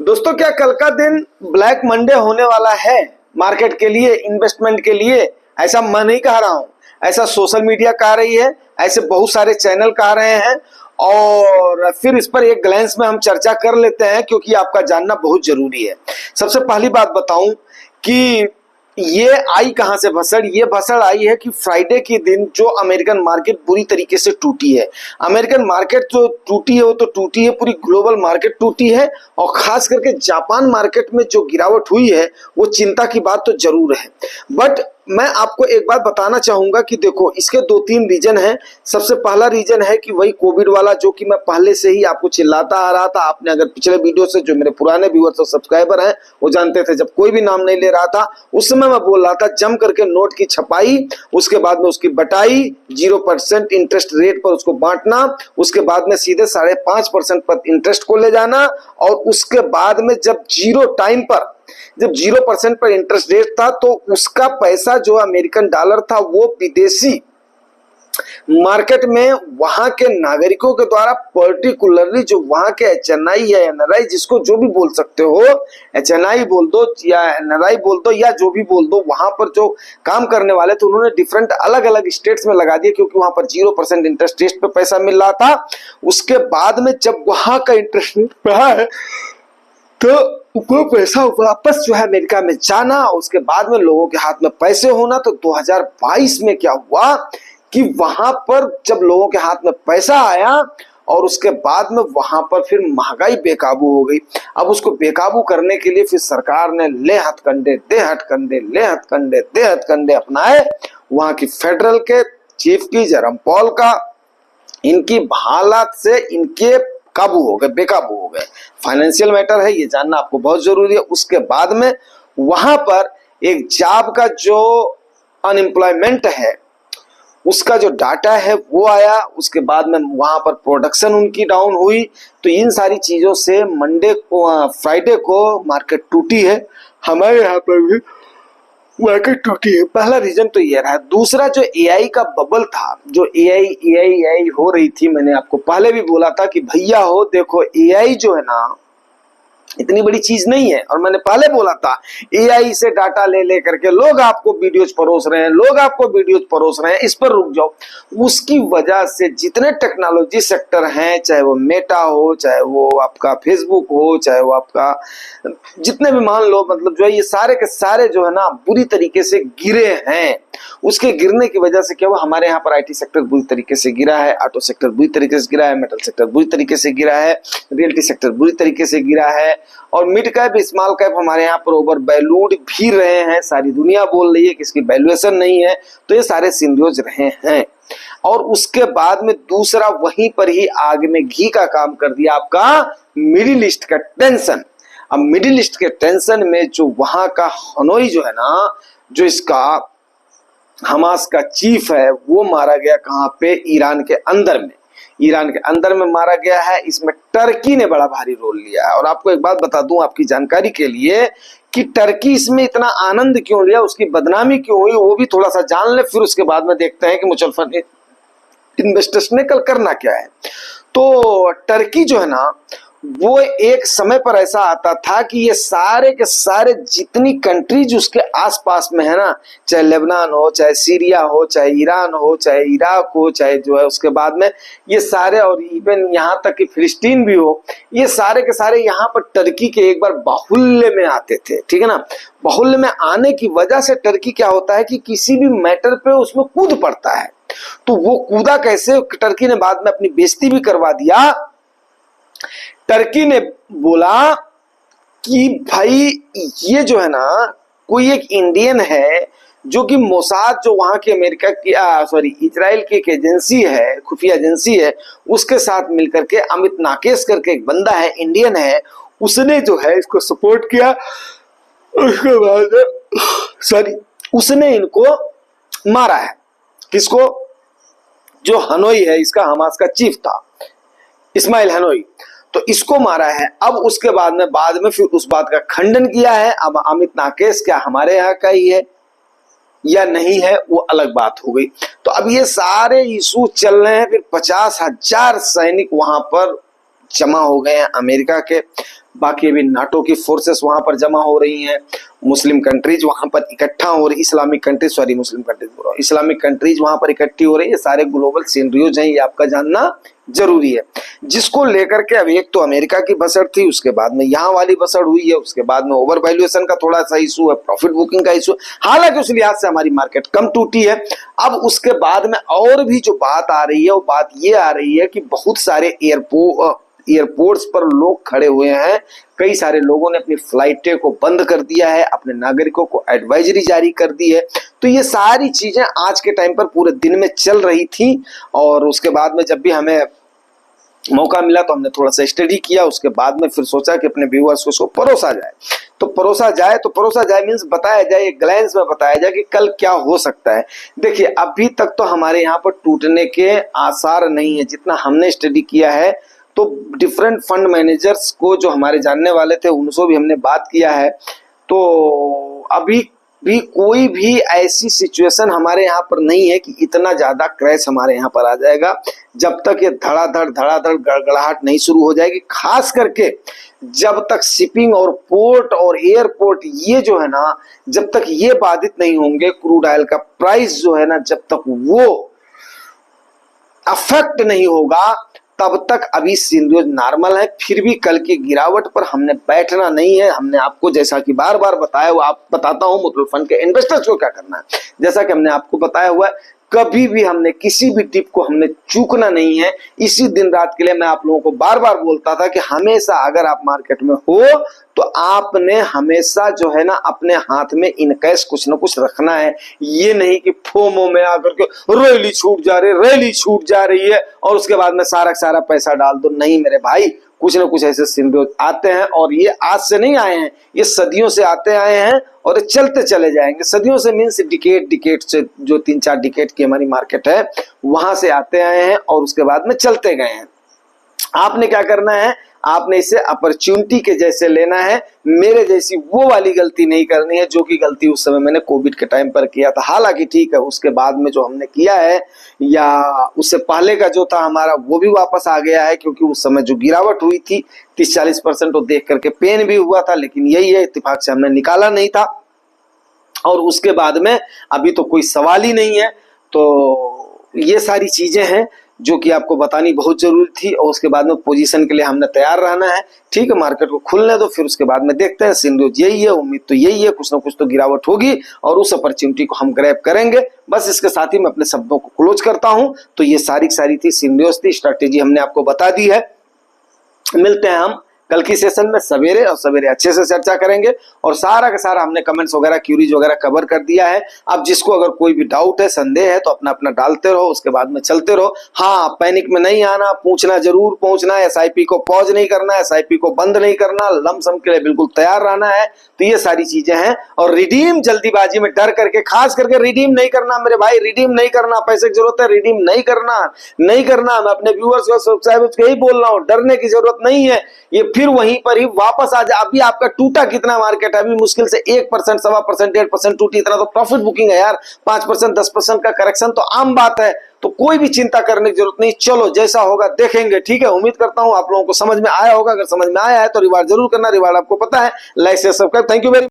दोस्तों, क्या कल का दिन ब्लैक मंडे होने वाला है मार्केट के लिए, इन्वेस्टमेंट के लिए? ऐसा मैं नहीं कह रहा हूं, ऐसा सोशल मीडिया कह रही है, ऐसे बहुत सारे चैनल कह रहे हैं। और फिर इस पर एक ग्लैंस में हम चर्चा कर लेते हैं, क्योंकि आपका जानना बहुत जरूरी है। सबसे पहली बात बताऊं कि ये आई कहां से भसड़? ये भसड़ आई है कि फ्राइडे के दिन जो अमेरिकन मार्केट बुरी तरीके से टूटी है। अमेरिकन मार्केट जो टूटी है वो तो टूटी है, पूरी ग्लोबल मार्केट टूटी है। और खास करके जापान मार्केट में जो गिरावट हुई है वो चिंता की बात तो जरूर है। बट मैं आपको एक बात बताना चाहूंगा कि देखो, इसके दो तीन रीजन हैं। सबसे पहला रीजन है कि वही कोविड वाला, जो कि मैं पहले से ही आपको चिल्लाता आ रहा था। आपने अगर पिछले वीडियो से, जो मेरे पुराने व्यूअर्स और सब्सक्राइबर हैं, वो जानते थे, जब कोई भी नाम नहीं ले रहा था उस समय मैं बोल रहा था जम करके नोट की छपाई, उसके बाद में उसकी बटाई, 0% इंटरेस्ट रेट पर उसको बांटना, उसके बाद में सीधे 5.5% पर इंटरेस्ट को ले जाना, और उसके बाद में जब 0% पर इंटरेस्ट रेट था तो उसका पैसा जो अमेरिकन डॉलर था वो विदेशी मार्केट में वहां के नागरिकों के द्वारा, पर्टिकुलरली जो वहां के एचएनआई या एनआरआई, जिसको जो भी बोल सकते हो, एचएनआई बोल दो या एनआरआई बोल दो या जो भी बोल दो, वहां पर जो काम करने वाले थे उन्होंने डिफरेंट अलग अलग स्टेट्स में लगा दिया, क्योंकि वहां पर 0% इंटरेस्ट रेट पे पैसा मिल रहा था। उसके बाद में जब वहां का इंटरेस्ट रेट बढ़ा है तो वो पैसा वापस जो है अमेरिका में जाना, उसके बाद में लोगों के हाथ में पैसे होना। तो 2022 में क्या हुआ कि वहां पर जब लोगों के हाथ में पैसा आया और उसके बाद में वहां पर फिर महंगाई बेकाबू हो गई। अब उसको बेकाबू करने के लिए फिर सरकार ने ले हथकंडे दे हथकंडे, ले हथकंडे दे हथकंडे अपनाए। वहां की फेडरल के चीफ की, जेरम पॉल का, इनकी हालात से इनके काबू हो गए, बेकाबू हो गए। फाइनेंशियल मैटर है, ये जानना आपको बहुत जरूरी है। उसके बाद में वहां पर एक जॉब का जो अनएम्प्लॉयमेंट है उसका जो डाटा है वो आया। उसके बाद में वहां पर प्रोडक्शन उनकी डाउन हुई। तो इन सारी चीजों से मंडे को, फ्राइडे को मार्केट टूटी है। हमारे यहाँ पर भी मार्केट टूटी है। पहला रीजन तो ये रहा। दूसरा, जो एआई का बबल था, जो एआई हो रही थी, मैंने आपको पहले भी बोला था कि भैया हो देखो, एआई जो है ना इतनी बड़ी चीज नहीं है। और मैंने पहले बोला था एआई से डाटा ले ले करके लोग आपको वीडियोज परोस रहे हैं, लोग आपको वीडियोज परोस रहे हैं, इस पर रुक जाओ। उसकी वजह से जितने टेक्नोलॉजी सेक्टर हैं, चाहे वो मेटा हो, चाहे वो आपका फेसबुक हो, चाहे वो आपका जितने भी मान लो, मतलब जो है ये सारे के सारे जो है ना बुरी तरीके से गिरे हैं। उसके गिरने की वजह से क्या हुआ, हमारे यहाँ पर आईटी सेक्टर बुरी तरीके से गिरा है, ऑटो सेक्टर बुरी तरीके से गिरा है, मेटल सेक्टर बुरी तरीके से गिरा है, रियल्टी सेक्टर बुरी तरीके से गिरा है, और मिड कैप स्मॉल कैप हमारे यहाँ पर ओवर वैल्यूड भी रहे हैं। सारी दुनिया बोल रही है कि इसकी वैल्यूएशन नहीं है। तो ये सारे सिनेरियोज रहे हैं। और उसके बाद में दूसरा, वहीं पर ही आग में घी का काम कर दिया आपका मिडिल ईस्ट का टेंशन। अब मिडिल ईस्ट के टेंशन में जो वहां का हनोई जो है ना, जो इसका हमास का चीफ है, वो मारा गया कहां पे? ईरान के अंदर में। ईरान के अंदर में मारा गया है। इसमें टर्की ने बड़ा भारी रोल लिया है। और आपको एक बात बता दूं आपकी जानकारी के लिए कि टर्की इसमें इतना आनंद क्यों लिया, उसकी बदनामी क्यों हुई, वो भी थोड़ा सा जान ले। फिर उसके बाद में देखते हैं कि म्यूचुअल फंड इन्वेस्टर्स ने कल करना क्या है। तो टर्की जो है ना, वो एक समय पर ऐसा आता था कि ये सारे के सारे जितनी कंट्रीज उसके आसपास में है ना, चाहे लेबनान हो, चाहे सीरिया हो, चाहे ईरान हो, चाहे इराक हो, चाहे जो है उसके बाद में ये सारे, और इवन यहाँ तक कि फिलिस्तीन भी हो, ये सारे के सारे यहाँ पर टर्की के एक बार बाहुल्य में आते थे। ठीक है ना। बाहुल्य में आने की वजह से टर्की क्या होता है कि किसी भी मैटर पे उसमें कूद पड़ता है। तो वो कूदा कैसे? टर्की ने बाद में अपनी बेइज्जती भी करवा दिया। टर्की ने बोला कि भाई ये जो है ना, कोई एक इंडियन है जो कि मोसाद, जो वहां की अमेरिका की इजराइल की एक एजेंसी है, खुफिया एजेंसी है, उसके साथ मिलकर के अमित नाकेश करके एक बंदा है, इंडियन है, उसने जो है इसको सपोर्ट किया। उसके बाद उसने इनको मारा है। किसको? जो हनोई है, इसका हमास का चीफ था, इस्माइल हनोई, तो इसको मारा है। अब उसके बाद में फिर उस बात का खंडन किया है। अब अमित नाकेश क्या हमारे यहाँ का ही है या नहीं है, वो अलग बात हो गई। तो अब ये सारे इशू चल रहे हैं। फिर 50,000 सैनिक वहां पर जमा हो गए हैं अमेरिका के, बाकी अभी नाटो की फोर्सेस वहां पर जमा हो रही हैं, मुस्लिम कंट्रीज वहां पर इकट्ठा हो रही, Islamic countries, sorry Muslim countries बोल रहा हूं, इस्लामिक कंट्रीज वहां पर इकट्ठी हो रही है। सारे ग्लोबल सिनेरियोज हैं, ये आपका जानना जरूरी है, जिसको लेकर के अब एक तो अमेरिका की बसड़ थी, उसके बाद में यहाँ वाली बसड़ हुई है, उसके बाद में ओवर वैल्यूएशन का थोड़ा सा इशू है, प्रॉफिट बुकिंग का इशू, हालांकि उस लिहाज से हमारी मार्केट कम टूटी है। अब उसके बाद में और भी जो बात आ रही है वो बात ये आ रही है कि बहुत सारे एयरपोर्ट्स पर लोग खड़े हुए हैं, कई सारे लोगों ने अपनी फ्लाइटें को बंद कर दिया है, अपने नागरिकों को एडवाइजरी जारी कर दी है। तो ये सारी चीजें आज के टाइम पर पूरे दिन में चल रही थी, और उसके बाद में जब भी हमें मौका मिला तो हमने थोड़ा सा स्टडी किया, उसके बाद में फिर सोचा कि अपने व्यूअर्स को इसको परोसा जाए। तो परोसा जाए मीन्स बताया जाए, एक ग्लैंस में बताया जाए कि कल क्या हो सकता है। देखिए अभी तक तो हमारे यहाँ पर टूटने के आसार नहीं है, जितना हमने स्टडी किया है। तो डिफरेंट फंड मैनेजर्स को जो हमारे जानने वाले थे उनसे भी हमने बात किया है, तो अभी भी कोई भी ऐसी सिचुएशन हमारे यहाँ पर नहीं है कि इतना ज्यादा क्रैश हमारे यहाँ पर आ जाएगा, जब तक ये धड़ाधड़ गड़गड़ाहट नहीं शुरू हो जाएगी। खास करके जब तक शिपिंग और पोर्ट और एयरपोर्ट ये जो है ना, जब तक ये बाधित नहीं होंगे, क्रूड ऑयल का प्राइस जो है ना, जब तक वो अफेक्ट नहीं होगा, तब तक अभी सिनेरियो नॉर्मल है। फिर भी कल की गिरावट पर हमने बैठना नहीं है। हमने आपको जैसा कि बार बार बताया हुआ, आप बताता हूं म्यूचुअल फंड के इन्वेस्टर्स को क्या करना है, जैसा कि हमने आपको बताया हुआ है, कभी भी हमने किसी भी टिप को हमने चूकना नहीं है। इसी दिन रात के लिए मैं आप लोगों को बार बार बोलता था कि हमेशा अगर आप मार्केट में हो तो आपने हमेशा जो है ना अपने हाथ में इन कैश कुछ ना कुछ रखना है। ये नहीं कि फोमो में आकर के रैली छूट जा रही है और उसके बाद में सारा पैसा डाल दो। नहीं मेरे भाई, कुछ ना कुछ ऐसे सिनेरियो आते हैं, और ये आज से नहीं आए हैं, ये सदियों से आते आए हैं और ये चलते चले जाएंगे। सदियों से मीन्स डिकेड से, जो 3-4 डिकेड की हमारी मार्केट है वहां से आते आए हैं और उसके बाद में चलते गए हैं। आपने क्या करना है, आपने इसे अपॉर्चुनिटी के जैसे लेना है। मेरे जैसी वो वाली गलती नहीं करनी है जो कि गलती उस समय मैंने कोविड के टाइम पर किया था। हालांकि ठीक है, उसके बाद में जो हमने किया है या उससे पहले का जो था हमारा, वो भी वापस आ गया है, क्योंकि उस समय जो गिरावट हुई थी 30-40% तो देख करके पेन भी हुआ था, लेकिन यही है, इत्तेफाक से हमने निकाला नहीं था। और उसके बाद में अभी तो कोई सवाल ही नहीं है। तो ये सारी चीजें हैं जो कि आपको बतानी बहुत जरूरी थी, और उसके बाद में पोजीशन के लिए हमने तैयार रहना है। ठीक है, मार्केट को खुलने दो, फिर उसके बाद में देखते हैं। सिनेरियो यही है, उम्मीद तो यही है, कुछ ना कुछ तो गिरावट होगी और उस अपॉर्चुनिटी को हम ग्रैब करेंगे। बस इसके साथ ही मैं अपने शब्दों को क्लोज करता हूं। तो ये सारी थी सिनेरियोस थी, स्ट्रैटेजी हमने आपको बता दी है। मिलते हैं हम कल की सेशन में सवेरे, और सवेरे अच्छे से चर्चा करेंगे, और सारा का सारा हमने कमेंट्स वगैरह, क्यूरीज वगैरह कवर कर दिया है। अब जिसको अगर कोई भी डाउट है, संदेह है, तो अपना अपना डालते रहो, उसके बाद में चलते रहो। हाँ, पैनिक में नहीं आना, पूछना जरूर पहुंचना है, एसआईपी को पॉज नहीं करना है, एसआईपी को बंद नहीं करना, लमसम के लिए बिल्कुल तैयार रहना है। तो ये सारी चीजें हैं। और रिडीम जल्दीबाजी में डर करके, खास करके रिडीम नहीं करना मेरे भाई, रिडीम नहीं करना। पैसे की जरूरत है, रिडीम नहीं करना। मैं अपने व्यूअर्स को, सब्सक्राइबर्स को यही बोल रहा हूँ, डरने की जरूरत नहीं है। ये फिर वहीं पर ही वापस आ जाए। अभी आपका टूटा कितना मार्केट है, अभी मुश्किल से 1%, 1.25%, 1.5% टूटी, इतना तो प्रॉफिट बुकिंग है यार। 5%, 10% का करेक्शन तो आम बात है, तो कोई भी चिंता करने की जरूरत नहीं। चलो जैसा होगा देखेंगे। ठीक है, उम्मीद करता हूं आप लोगों को समझ में आया होगा। अगर समझ में आया है तो रिवार्ड जरूर करना, रिवार्ड आपको पता है, like share subscribe. Thank you very